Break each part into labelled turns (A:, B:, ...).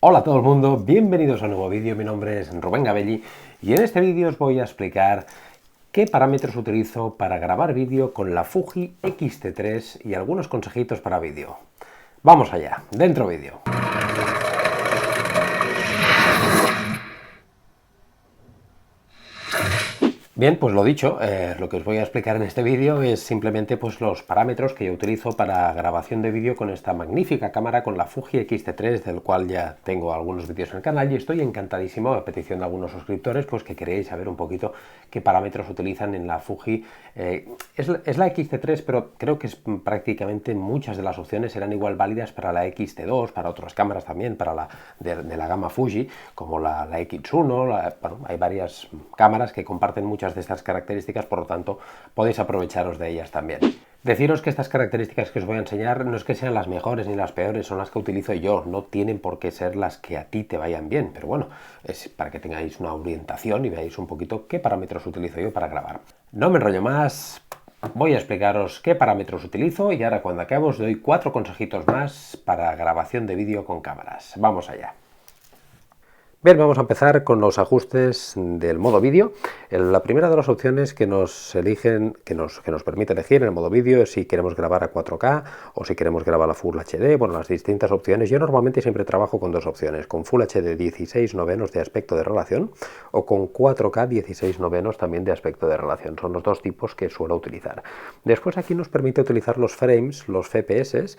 A: Hola a todo el mundo, bienvenidos a un nuevo vídeo. Mi nombre es Rubén Gabelli y en este vídeo os voy a explicar qué parámetros utilizo para grabar vídeo con la Fuji X-T3 y algunos consejitos para vídeo. Vamos allá, dentro vídeo. Bien, pues lo dicho, lo que os voy a explicar en este vídeo es simplemente pues, los parámetros que yo utilizo para grabación de vídeo con esta magnífica cámara, con la Fuji X-T3, del cual ya tengo algunos vídeos en el canal y estoy encantadísimo, a petición de algunos suscriptores, pues que queréis saber un poquito qué parámetros utilizan en la Fuji. Es la X-T3, pero creo que prácticamente muchas de las opciones serán igual válidas para la X-T2, para otras cámaras también, para la de la gama Fuji, como la X1, bueno, hay varias cámaras que comparten muchas de estas características, por lo tanto podéis aprovecharos de ellas también. Deciros que estas características que os voy a enseñar no es que sean las mejores ni las peores, son las que utilizo yo, no tienen por qué ser las que a ti te vayan bien, pero bueno, es para que tengáis una orientación y veáis un poquito qué parámetros utilizo yo para grabar. No me enrollo más, voy a explicaros qué parámetros utilizo y ahora cuando acabe os doy 4 consejitos más para grabación de vídeo con cámaras. Vamos allá. Bien, vamos a empezar con los ajustes del modo vídeo. La primera de las opciones que nos permite elegir en el modo vídeo es si queremos grabar a 4K o si queremos grabar a Full HD, bueno, las distintas opciones. Yo normalmente siempre trabajo con dos opciones, con Full HD 16:9 de aspecto de relación o con 4K 16:9 también de aspecto de relación. Son los dos tipos que suelo utilizar. Después aquí nos permite utilizar los frames, los FPS,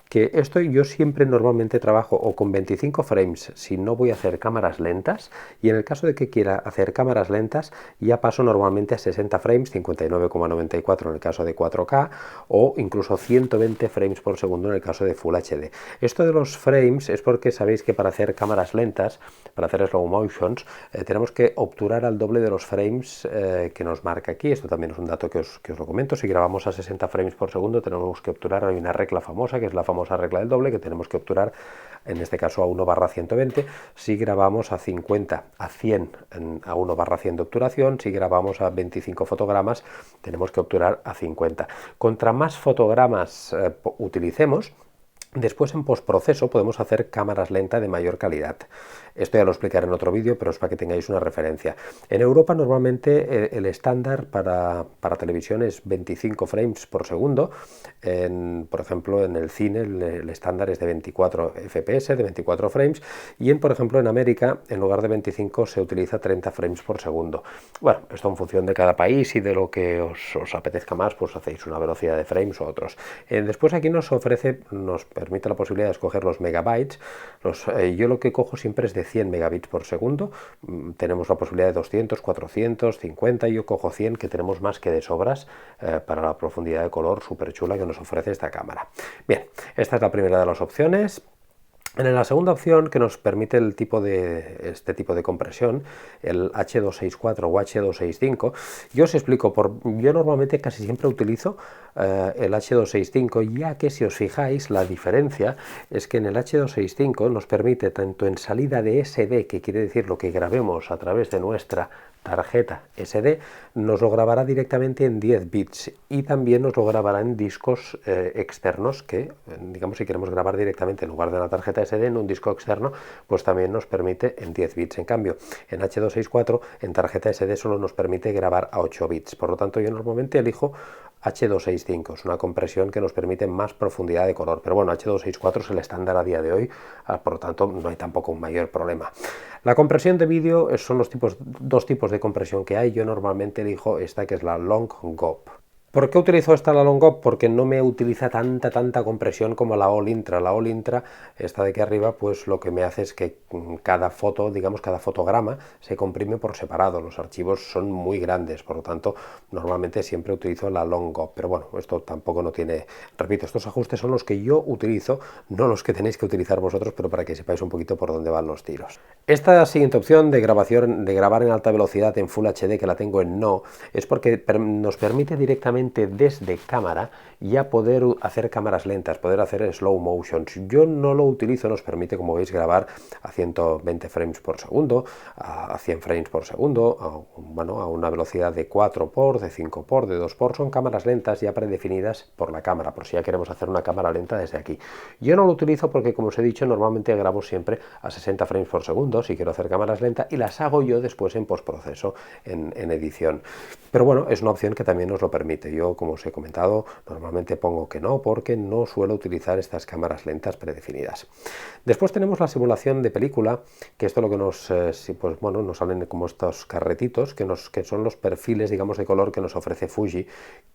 A: que esto yo siempre normalmente trabajo o con 25 frames si no voy a hacer cámaras lentas, y en el caso de que quiera hacer cámaras lentas ya paso normalmente a 60 frames, 59,94 en el caso de 4K o incluso 120 frames por segundo en el caso de Full HD. Esto de los frames es porque sabéis que para hacer cámaras lentas, para hacer slow motions, tenemos que obturar al doble de los frames que nos marca aquí. Esto también es un dato que os lo comento. Si grabamos a 60 frames por segundo tenemos que obturar, hay una regla famosa que es la famosa regla del doble, que tenemos que obturar en este caso a 1/120. Si grabamos a 50, a 100, a 1/100 de obturación. Si grabamos a 25 fotogramas tenemos que obturar a 50. Contra más fotogramas utilicemos, después en postproceso podemos hacer cámaras lentas de mayor calidad. Esto ya lo explicaré en otro vídeo, pero es para que tengáis una referencia. En Europa normalmente el estándar para televisión es 25 frames por segundo. Por ejemplo, en el cine el estándar es de 24 FPS, de 24 frames. Y por ejemplo, en América, en lugar de 25 se utiliza 30 frames por segundo. Bueno, esto en función de cada país y de lo que os apetezca más, pues hacéis una velocidad de frames o otros. Después aquí nos permite la posibilidad de escoger los megabytes. Yo lo que cojo siempre es de 100 megabits por segundo. Tenemos la posibilidad de 200, 400, 50, y yo cojo 100, que tenemos más que de sobras para la profundidad de color súper chula que nos ofrece esta cámara. Bien, esta es la primera de las opciones. En la segunda opción, que nos permite este tipo de compresión, el H264 o H265, yo os explico, yo normalmente casi siempre utilizo el H265, ya que si os fijáis la diferencia es que en el H265 nos permite tanto en salida de SD, que quiere decir lo que grabemos a través de nuestra tarjeta SD, nos lo grabará directamente en 10 bits y también nos lo grabará en discos externos que, digamos, si queremos grabar directamente en lugar de la tarjeta SD en un disco externo, pues también nos permite en 10 bits. En cambio, en H264 en tarjeta SD solo nos permite grabar a 8 bits. Por lo tanto, yo normalmente elijo H265, es una compresión que nos permite más profundidad de color, pero bueno, H264 es el estándar a día de hoy, por lo tanto no hay tampoco un mayor problema. La compresión de vídeo son dos tipos de compresión que hay. Yo normalmente elijo esta, que es la Long GOP. ¿Por qué utilizo esta, la Long GOP? Porque no me utiliza tanta compresión como la All Intra. La All Intra, esta de aquí arriba, pues lo que me hace es que cada foto, digamos, cada fotograma se comprime por separado. Los archivos son muy grandes, por lo tanto, normalmente siempre utilizo la Long GOP. Pero bueno, esto tampoco no tiene... Repito, estos ajustes son los que yo utilizo, no los que tenéis que utilizar vosotros, pero para que sepáis un poquito por dónde van los tiros. Esta siguiente opción de grabar en alta velocidad en Full HD, que la tengo en no, es porque nos permite directamente directamente desde cámara ya poder hacer cámaras lentas, poder hacer slow motions. Yo no lo utilizo, nos permite, como veis, grabar a 120 frames por segundo, a 100 frames por segundo, a una velocidad de 4x, de 5x, de 2x. Son cámaras lentas ya predefinidas por la cámara, por si ya queremos hacer una cámara lenta desde aquí. Yo no lo utilizo porque, como os he dicho, normalmente grabo siempre a 60 frames por segundo si quiero hacer cámaras lentas, y las hago yo después en postproceso, en edición. Pero bueno, es una opción que también nos lo permite. Yo, como os he comentado, normalmente pongo que no, porque no suelo utilizar estas cámaras lentas predefinidas. Después tenemos la simulación de película, que esto lo que nos, pues bueno, nos salen como estos carretitos, que son los perfiles, digamos, de color que nos ofrece Fuji,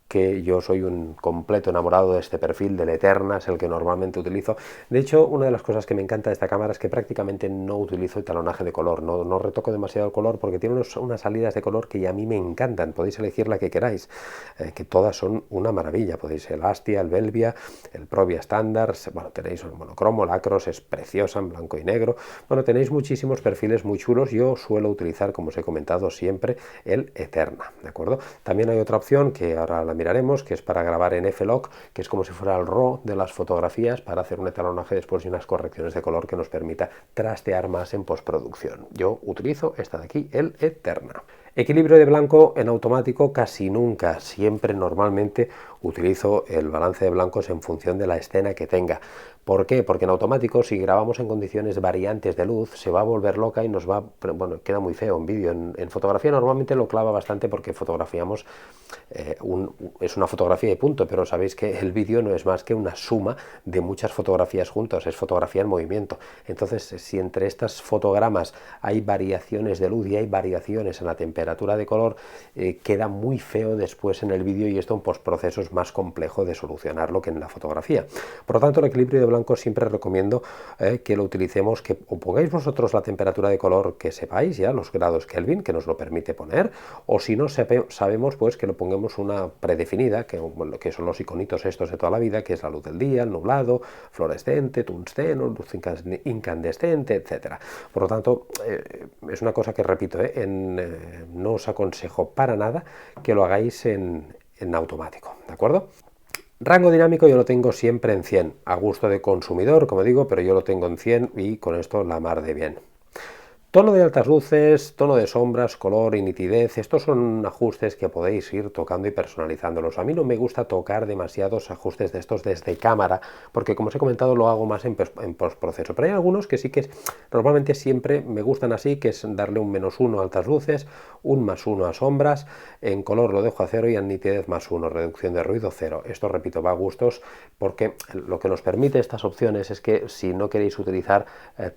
A: que yo soy un completo enamorado de este perfil, del Eterna, es el que normalmente utilizo. De hecho, una de las cosas que me encanta de esta cámara es que prácticamente no utilizo etalonaje de color, no retoco demasiado el color, porque tiene unas salidas de color que a mí me encantan. Podéis elegir la que queráis, que todas son una maravilla. Podéis el Astia, el Velvia, el Provia Standard, bueno, tenéis el monocromo, la Acros es preciosa en blanco y negro. Bueno, tenéis muchísimos perfiles muy chulos. Yo suelo utilizar, como os he comentado, siempre el Eterna, ¿de acuerdo? También hay otra opción que ahora la miraremos, que es para grabar en F-Log, que es como si fuera el RAW de las fotografías, para hacer un etalonaje después y unas correcciones de color que nos permita trastear más en postproducción. Yo utilizo esta de aquí, el Eterna. Equilibrio de blanco en automático casi nunca, siempre normalmente utilizo el balance de blancos en función de la escena que tenga. ¿Por qué? Porque en automático, si grabamos en condiciones variantes de luz, se va a volver loca y nos va, bueno, queda muy feo en vídeo. En fotografía normalmente lo clava bastante porque fotografiamos, es una fotografía y punto, pero sabéis que el vídeo no es más que una suma de muchas fotografías juntas, es fotografía en movimiento. Entonces, si entre estas fotogramas hay variaciones de luz y hay variaciones en la temperatura de color, queda muy feo después en el vídeo, y esto en postproceso es más complejo de solucionarlo que en la fotografía. Por lo tanto, el equilibrio de blanco siempre recomiendo que lo utilicemos, que o pongáis vosotros la temperatura de color que sepáis, ya los grados Kelvin, que nos lo permite poner, o si no sabemos, pues que lo pongamos una predefinida, que son los iconitos estos de toda la vida, que es la luz del día, el nublado, fluorescente, tungsteno, luz incandescente, etcétera. Por lo tanto, es una cosa que repito, no os aconsejo para nada que lo hagáis en automático, ¿de acuerdo? Rango dinámico yo lo tengo siempre en 100, a gusto de consumidor, como digo, pero yo lo tengo en 100 y con esto la mar de bien. Tono de altas luces, tono de sombras, color y nitidez, estos son ajustes que podéis ir tocando y personalizándolos. A mí no me gusta tocar demasiados ajustes de estos desde cámara, porque, como os he comentado, lo hago más en postproceso. Pero hay algunos que sí que normalmente siempre me gustan así, que es darle un -1 a altas luces, un +1 a sombras, en color lo dejo a 0 y en nitidez +1, reducción de ruido 0. Esto, repito, va a gustos, porque lo que nos permite estas opciones es que si no queréis utilizar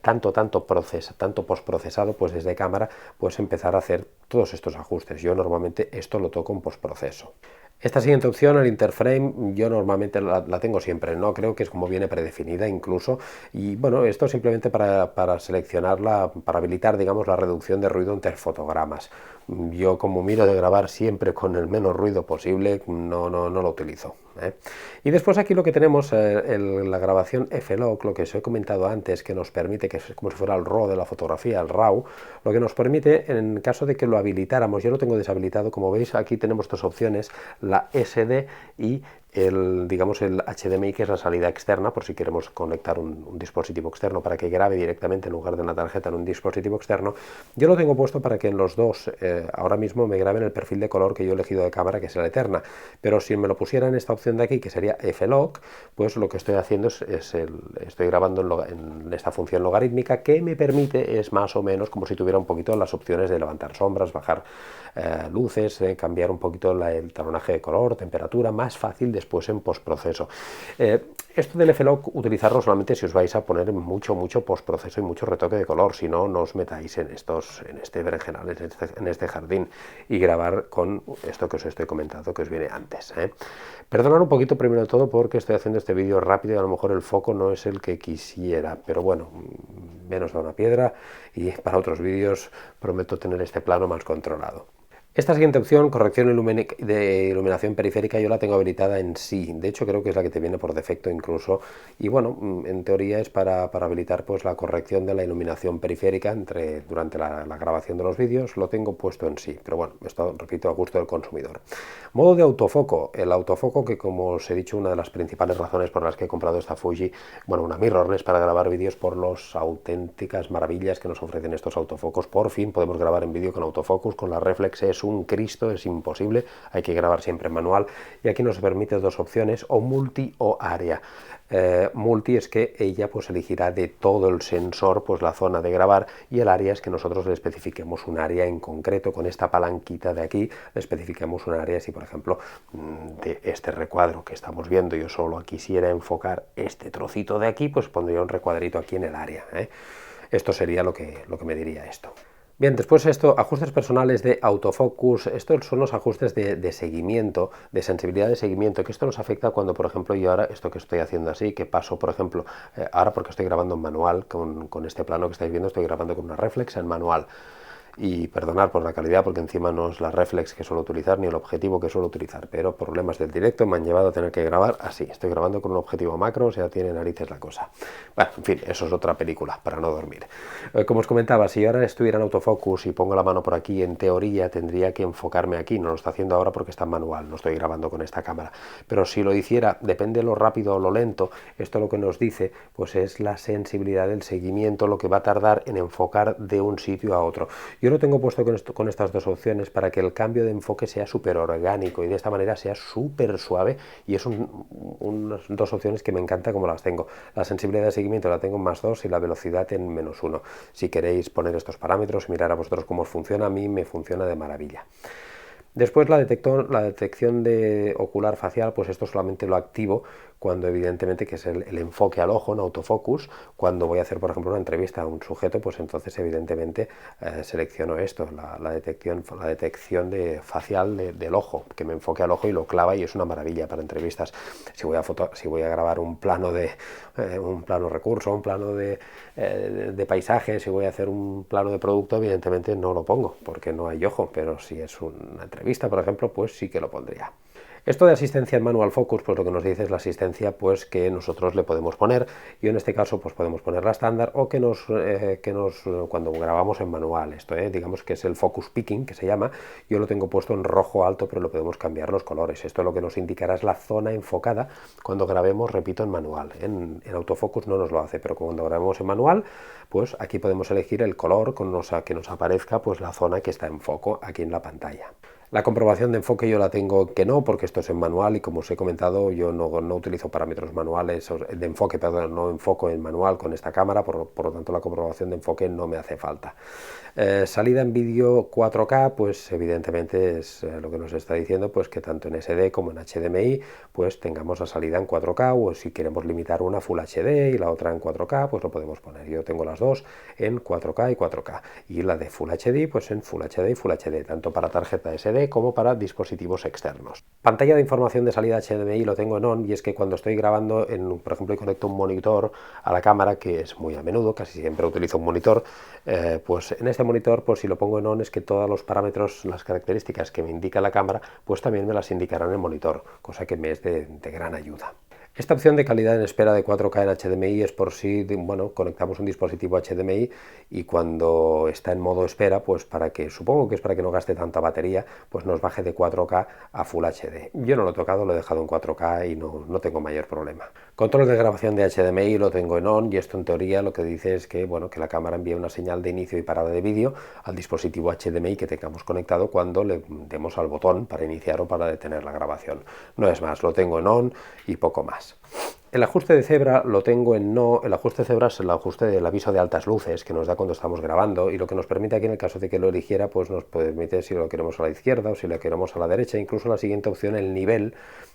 A: tanto postproceso, pues desde cámara, pues empezar a hacer todos estos ajustes. Yo normalmente esto lo toco en postproceso. Esta siguiente opción, el interframe, yo normalmente la tengo siempre, no creo que es como viene predefinida incluso, y bueno, esto simplemente para seleccionarla, para habilitar, digamos, la reducción de ruido entre fotogramas. Yo, como miro de grabar siempre con el menos ruido posible, no lo utilizo. Y después aquí lo que tenemos, la grabación F-Log, lo que os he comentado antes, que nos permite, que es como si fuera el RAW de la fotografía, el RAW, lo que nos permite, en caso de que lo habilitáramos, yo lo tengo deshabilitado, como veis aquí tenemos dos opciones, la SD y digamos el HDMI, que es la salida externa, por si queremos conectar un dispositivo externo para que grabe directamente en lugar de una tarjeta en un dispositivo externo. Yo lo tengo puesto para que en los dos ahora mismo me graben el perfil de color que yo he elegido de cámara, que es el Eterna, pero si me lo pusiera en esta opción de aquí, que sería F-Log, pues lo que estoy haciendo estoy grabando en esta función logarítmica, que me permite, es más o menos como si tuviera un poquito las opciones de levantar sombras, bajar luces, cambiar un poquito el talonaje de color, temperatura, más fácil después en postproceso. Esto del F-Log, utilizarlo solamente si os vais a poner mucho postproceso y mucho retoque de color, si no, no os metáis en este berenjenal, en este jardín, y grabar con esto que os estoy comentando, que os viene antes. Perdonad un poquito primero de todo porque estoy haciendo este vídeo rápido y a lo mejor el foco no es el que quisiera, pero bueno, menos da una piedra, y para otros vídeos prometo tener este plano más controlado. Esta siguiente opción, corrección de iluminación periférica, yo la tengo habilitada en sí. De hecho, creo que es la que te viene por defecto incluso. Y bueno, en teoría es para habilitar pues la corrección de la iluminación periférica durante la grabación de los vídeos. Lo tengo puesto en sí, pero bueno, esto, repito, a gusto del consumidor. Modo de autofoco. El autofoco, que como os he dicho, una de las principales razones por las que he comprado esta Fuji, bueno, una mirrorless para grabar vídeos, por las auténticas maravillas que nos ofrecen estos autofocos. Por fin podemos grabar en vídeo con autofocus, con la reflex es un Cristo, es imposible, hay que grabar siempre en manual, y aquí nos permite dos opciones, o multi o área. Multi es que ella pues elegirá de todo el sensor pues la zona de grabar, y el área es que nosotros le especifiquemos un área en concreto. Con esta palanquita de aquí le especificamos un área. Si por ejemplo de este recuadro que estamos viendo yo solo quisiera enfocar este trocito de aquí, pues pondría un recuadrito aquí en el área, Esto sería lo que me diría esto. Bien, después esto, ajustes personales de autofocus. Estos son los ajustes de seguimiento, de sensibilidad de seguimiento, que esto nos afecta cuando, por ejemplo, yo ahora, esto que estoy haciendo así, que paso, por ejemplo, ahora porque estoy grabando en manual, con este plano que estáis viendo, estoy grabando con una reflex en manual. Y perdonar por la calidad, porque encima no es la reflex que suelo utilizar ni el objetivo que suelo utilizar, pero problemas del directo me han llevado a tener que grabar así. Estoy grabando con un objetivo macro, o sea, tiene narices la cosa. Bueno, en fin, eso es otra película para no dormir. Como os comentaba, si ahora estuviera en autofocus y pongo la mano por aquí, en teoría tendría que enfocarme aquí. No lo está haciendo ahora porque está en manual, no estoy grabando con esta cámara. Pero si lo hiciera, depende de lo rápido o lo lento, esto lo que nos dice pues es la sensibilidad del seguimiento, lo que va a tardar en enfocar de un sitio a otro. Yo lo tengo puesto con estas dos opciones para que el cambio de enfoque sea súper orgánico y de esta manera sea súper suave, y es unas dos opciones que me encanta como las tengo. La sensibilidad de seguimiento la tengo en +2 y la velocidad en -1. Si queréis poner estos parámetros y mirar a vosotros cómo os funciona, a mí me funciona de maravilla. Después la detección de ocular facial, pues esto solamente lo activo cuando evidentemente, que es el enfoque al ojo en autofocus, cuando voy a hacer por ejemplo una entrevista a un sujeto, pues entonces evidentemente selecciono esto, la detección de facial del ojo, que me enfoque al ojo y lo clava, y es una maravilla para entrevistas. Si voy a grabar un plano recurso, un plano de paisaje, si voy a hacer un plano de producto, evidentemente no lo pongo porque no hay ojo, pero si es una entrevista, por ejemplo, pues sí que lo pondría. Esto de asistencia en Manual Focus, pues lo que nos dice es la asistencia pues que nosotros le podemos poner. Yo en este caso pues podemos poner la estándar, o cuando grabamos en manual, esto digamos que es el Focus Picking, que se llama. Yo lo tengo puesto en rojo alto, pero lo podemos cambiar los colores. Esto lo que nos indicará es la zona enfocada cuando grabemos, repito, en manual. En autofocus no nos lo hace, pero cuando grabemos en manual, pues aquí podemos elegir el color que nos aparezca pues la zona que está en foco aquí en la pantalla. La comprobación de enfoque yo la tengo que no, porque esto es en manual, y como os he comentado, yo no utilizo parámetros manuales de enfoque, perdón, no enfoco en manual con esta cámara, por lo tanto la comprobación de enfoque no me hace falta. Salida en vídeo 4K, pues evidentemente es lo que nos está diciendo, pues que tanto en SD como en HDMI pues tengamos la salida en 4K, o si queremos limitar una Full HD y la otra en 4K, pues lo podemos poner. Yo tengo las dos en 4K y 4K, y la de Full HD pues en Full HD y Full HD, tanto para tarjeta SD como para dispositivos externos. Pantalla de información de salida HDMI lo tengo en on, y es que cuando estoy grabando, por ejemplo, y conecto un monitor a la cámara, que es muy a menudo, casi siempre utilizo un monitor, pues en este monitor, pues si lo pongo en on, es que todos los parámetros, las características que me indica la cámara, pues también me las indicarán en el monitor, cosa que me es de gran ayuda. Esta opción de calidad en espera de 4K en HDMI es por si, bueno, conectamos un dispositivo HDMI y cuando está en modo espera, pues supongo que es para que no gaste tanta batería, pues nos baje de 4K a Full HD. Yo no lo he tocado, lo he dejado en 4K y no tengo mayor problema. Control de grabación de HDMI lo tengo en on, y esto en teoría lo que dice es que, bueno, que la cámara envía una señal de inicio y parada de vídeo al dispositivo HDMI que tengamos conectado cuando le demos al botón para iniciar o para detener la grabación. No es más, lo tengo en on y poco más. El ajuste de cebra lo tengo en no. El ajuste de cebra es el ajuste del aviso de altas luces que nos da cuando estamos grabando, y lo que nos permite aquí, en el caso de que lo eligiera, pues nos permite si lo queremos a la izquierda o si lo queremos a la derecha, incluso la siguiente opción, el nivel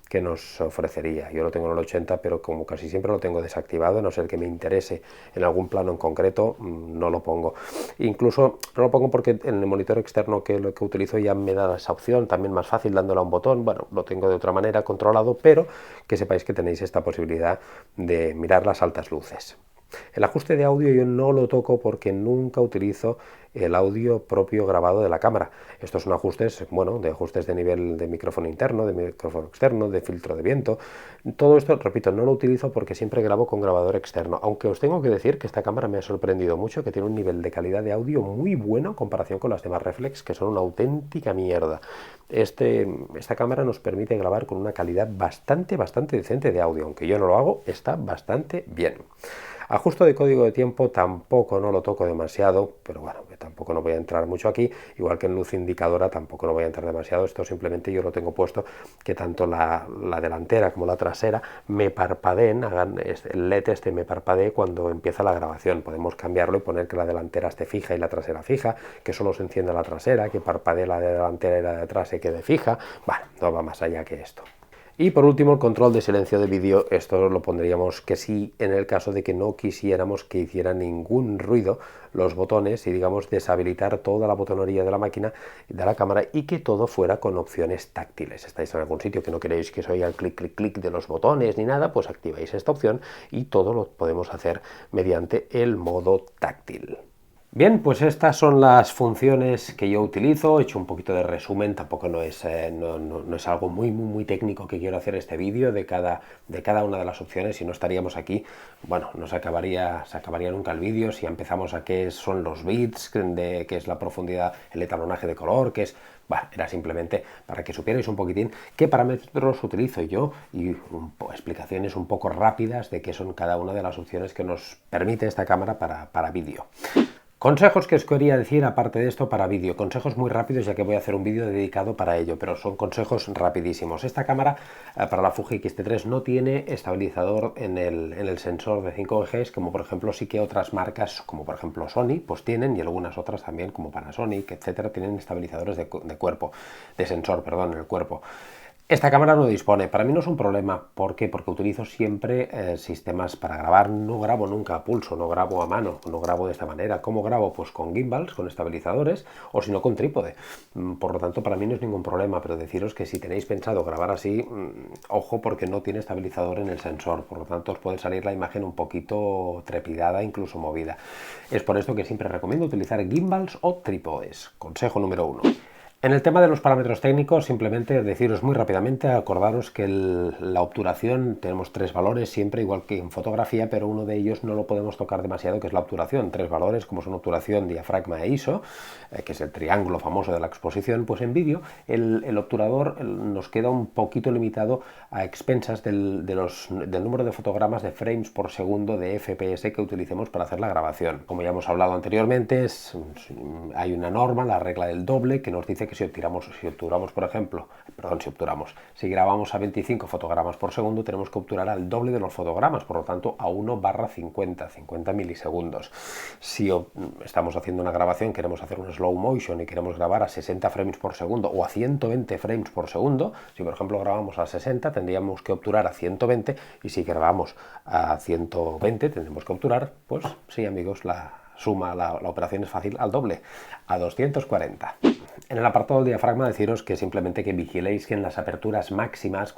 A: que nos ofrecería. Yo lo tengo en el 80, pero como casi siempre lo tengo desactivado, a no ser que me interese en algún plano en concreto, no lo pongo. Incluso no lo pongo porque en el monitor externo que utilizo ya me da esa opción, también más fácil dándole a un botón. Bueno, lo tengo de otra manera controlado, pero que sepáis que tenéis esta posibilidad de mirar las altas luces. El ajuste de audio yo no lo toco porque nunca utilizo el audio propio grabado de la cámara. Estos son ajustes, bueno, de ajustes de nivel de micrófono interno, de micrófono externo, de filtro de viento. Todo esto, repito, no lo utilizo porque siempre grabo con grabador externo, aunque os tengo que decir que esta cámara me ha sorprendido mucho, que tiene un nivel de calidad de audio muy bueno en comparación con las demás reflex, que son una auténtica mierda. Esta cámara nos permite grabar con una calidad bastante decente de audio, aunque yo no lo hago, está bastante bien. Ajuste de código de tiempo tampoco no lo toco demasiado, pero bueno, tampoco no voy a entrar mucho aquí, igual que en luz indicadora tampoco no voy a entrar demasiado, esto simplemente yo lo tengo puesto que tanto la delantera como la trasera me parpadeen, hagan el LED me parpadee cuando empieza la grabación. Podemos cambiarlo y poner que la delantera esté fija y la trasera fija, que solo se encienda la trasera, que parpadee la delantera y la de atrás se quede fija. Bueno, no va más allá que esto. Y por último, el control de silencio de vídeo, esto lo pondríamos que sí en el caso de que no quisiéramos que hiciera ningún ruido los botones y, digamos, deshabilitar toda la botonería de la máquina, de la cámara, y que todo fuera con opciones táctiles. Estáis en algún sitio que no queréis que se oiga el clic, clic, clic de los botones ni nada, pues activáis esta opción y todo lo podemos hacer mediante el modo táctil. Bien, pues estas son las funciones que yo utilizo. He hecho un poquito de resumen, tampoco no es algo muy técnico que quiero hacer este vídeo de cada una de las opciones, si no estaríamos aquí, bueno, no se acabaría nunca el vídeo. Si empezamos a qué son los bits, qué es la profundidad, el etalonaje de color, qué es... Bueno, era simplemente para que supierais un poquitín qué parámetros utilizo yo y explicaciones un poco rápidas de qué son cada una de las opciones que nos permite esta cámara para vídeo. Consejos que os quería decir aparte de esto para vídeo, consejos muy rápidos ya que voy a hacer un vídeo dedicado para ello, pero son consejos rapidísimos. Esta cámara para la Fuji X-T3 no tiene estabilizador en el sensor de 5 ejes, como por ejemplo sí que otras marcas, como por ejemplo Sony, pues tienen, y algunas otras también como Panasonic, etcétera, tienen estabilizadores de sensor, perdón, en el cuerpo. Esta cámara no dispone, para mí no es un problema. ¿Por qué? Porque utilizo siempre sistemas para grabar, no grabo nunca a pulso, no grabo a mano, no grabo de esta manera. ¿Cómo grabo? Pues con gimbals, con estabilizadores, o si no con trípode. Por lo tanto, para mí no es ningún problema, pero deciros que si tenéis pensado grabar así, ojo, porque no tiene estabilizador en el sensor, por lo tanto os puede salir la imagen un poquito trepidada, incluso movida. Es por esto que siempre recomiendo utilizar gimbals o trípodes. Consejo número 1. En el tema de los parámetros técnicos, simplemente deciros muy rápidamente, acordaros que la obturación tenemos 3 valores siempre, igual que en fotografía, pero uno de ellos no lo podemos tocar demasiado, que es la obturación. 3 valores como son obturación, diafragma e ISO, que es el triángulo famoso de la exposición. Pues en vídeo el obturador nos queda un poquito limitado a expensas del número de fotogramas de frames por segundo de FPS que utilicemos para hacer la grabación. Como ya hemos hablado anteriormente, hay una norma, la regla del doble, que nos dice que si grabamos a 25 fotogramas por segundo, tenemos que obturar al doble de los fotogramas, por lo tanto a 1/50 milisegundos. Si estamos haciendo una grabación, queremos hacer un slow motion y queremos grabar a 60 frames por segundo o a 120 frames por segundo, si por ejemplo grabamos a 60 tendríamos que obturar a 120, y si grabamos a 120 tendremos que obturar, pues sí amigos, la operación es fácil, al doble, a 240. En el apartado del diafragma deciros que simplemente que vigiléis que en las aperturas máximas,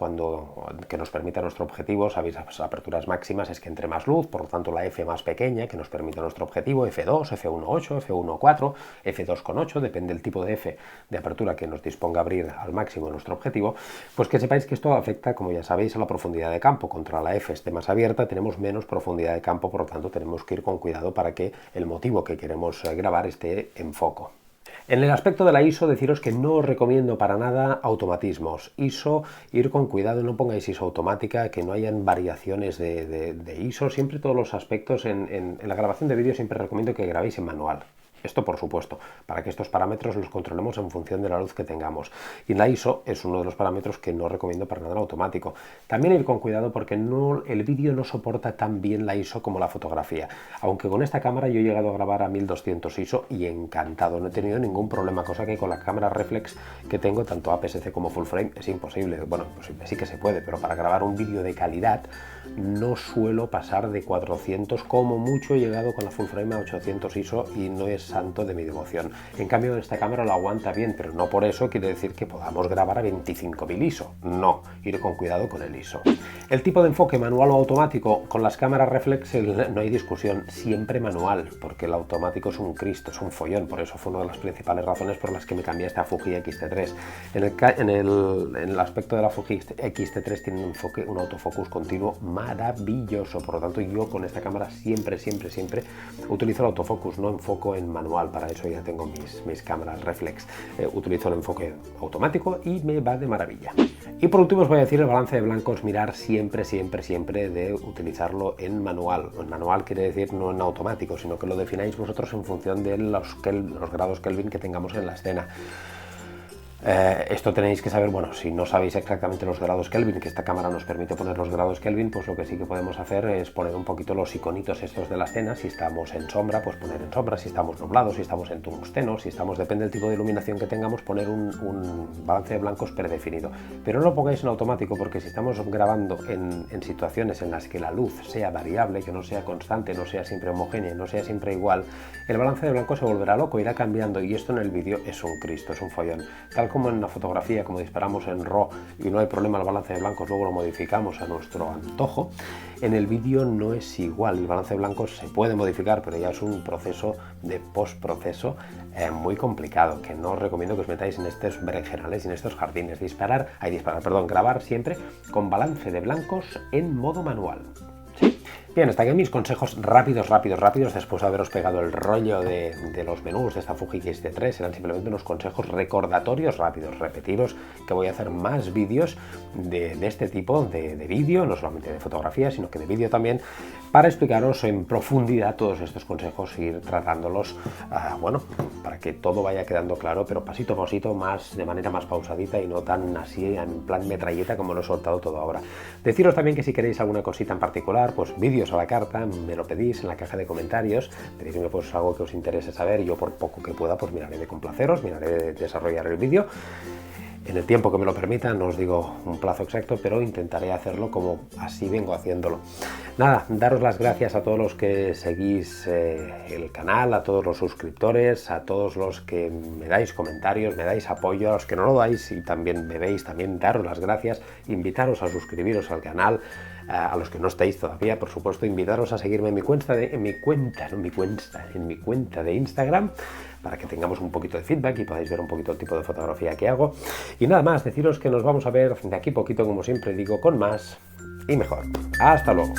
A: que nos permite nuestro objetivo, sabéis, las aperturas máximas es que entre más luz, por lo tanto la F más pequeña que nos permite nuestro objetivo, F2, F1.8, F1.4, F2.8, depende del tipo de F de apertura que nos disponga a abrir al máximo nuestro objetivo, pues que sepáis que esto afecta, como ya sabéis, a la profundidad de campo. Contra la F esté más abierta tenemos menos profundidad de campo, por lo tanto tenemos que ir con cuidado para que el motivo que queremos grabar esté en foco. En el aspecto de la ISO, deciros que no os recomiendo para nada automatismos. ISO, ir con cuidado, no pongáis ISO automática, que no hayan variaciones de ISO. Siempre todos los aspectos en la grabación de vídeo siempre recomiendo que grabéis en manual. Esto por supuesto, para que estos parámetros los controlemos en función de la luz que tengamos. Y la ISO es uno de los parámetros que no recomiendo para nada en automático. También ir con cuidado porque el vídeo no soporta tan bien la ISO como la fotografía. Aunque con esta cámara yo he llegado a grabar a 1200 ISO y encantado, no he tenido ningún problema, cosa que con la cámara reflex que tengo, tanto APS-C como full frame, es imposible. Bueno, pues sí que se puede, pero para grabar un vídeo de calidad no suelo pasar de 400, como mucho he llegado con la full frame a 800 ISO y no es santo de mi devoción. En cambio, esta cámara lo aguanta bien, pero no por eso quiere decir que podamos grabar a 25.000 ISO. No, ir con cuidado con el ISO. El tipo de enfoque manual o automático con las cámaras reflex no hay discusión, siempre manual, porque el automático es un Cristo, es un follón. Por eso fue una de las principales razones por las que me cambié a esta Fuji X-T3. En el aspecto de la Fuji X-T3 tiene un autofocus continuo maravilloso. Por lo tanto, yo con esta cámara siempre utilizo el autofocus, no enfoco en manual. Para eso ya tengo mis cámaras reflex. Utilizo el enfoque automático y me va de maravilla. Y por último os voy a decir el balance de blancos, mirar siempre de utilizarlo en manual. En manual quiere decir no en automático, sino que lo defináis vosotros en función de los grados Kelvin que tengamos en la escena. Esto tenéis que saber, bueno, si no sabéis exactamente los grados Kelvin, que esta cámara nos permite poner los grados Kelvin, pues lo que sí que podemos hacer es poner un poquito los iconitos estos de la escena. Si estamos en sombra, pues poner en sombra; si estamos nublados, si estamos en tungsteno, si estamos, depende del tipo de iluminación que tengamos, poner un balance de blancos predefinido. Pero no lo pongáis en automático, porque si estamos grabando en situaciones en las que la luz sea variable, que no sea constante, no sea siempre homogénea, no sea siempre igual, el balance de blancos se volverá loco, irá cambiando, y esto en el vídeo es un Cristo, es un follón. Tal como en la fotografía, como disparamos en RAW y no hay problema el balance de blancos, luego lo modificamos a nuestro antojo, en el vídeo no es igual. El balance de blancos se puede modificar, pero ya es un proceso de postproceso muy complicado, que no os recomiendo que os metáis en estos berenjenales y en estos jardines. Grabar siempre con balance de blancos en modo manual. Bien, hasta aquí mis consejos rápidos, después de haberos pegado el rollo de los menús de esta Fuji X-T3. Eran simplemente unos consejos recordatorios rápidos, repetidos, que voy a hacer más vídeos de este tipo de vídeo, no solamente de fotografía, sino que de vídeo también, para explicaros en profundidad todos estos consejos e ir tratándolos, bueno, para que todo vaya quedando claro, pero pasito a pasito, de manera más pausadita y no tan así en plan metralleta como lo he soltado todo ahora. Deciros también que si queréis alguna cosita en particular, pues vídeos a la carta, me lo pedís en la caja de comentarios, decidme pues algo que os interese saber, y yo por poco que pueda pues miraré de complaceros, miraré de desarrollar el vídeo en el tiempo que me lo permita. No os digo un plazo exacto, pero intentaré hacerlo como así vengo haciéndolo. Nada, daros las gracias a todos los que seguís el canal, a todos los suscriptores, a todos los que me dais comentarios, me dais apoyo, a los que no lo dais y también me veis, también daros las gracias, invitaros a suscribiros al canal. A los que no estáis todavía, por supuesto, invitaros a seguirme en mi cuenta de Instagram, para que tengamos un poquito de feedback y podáis ver un poquito el tipo de fotografía que hago. Y nada más, deciros que nos vamos a ver de aquí poquito, como siempre digo, con más y mejor. ¡Hasta luego!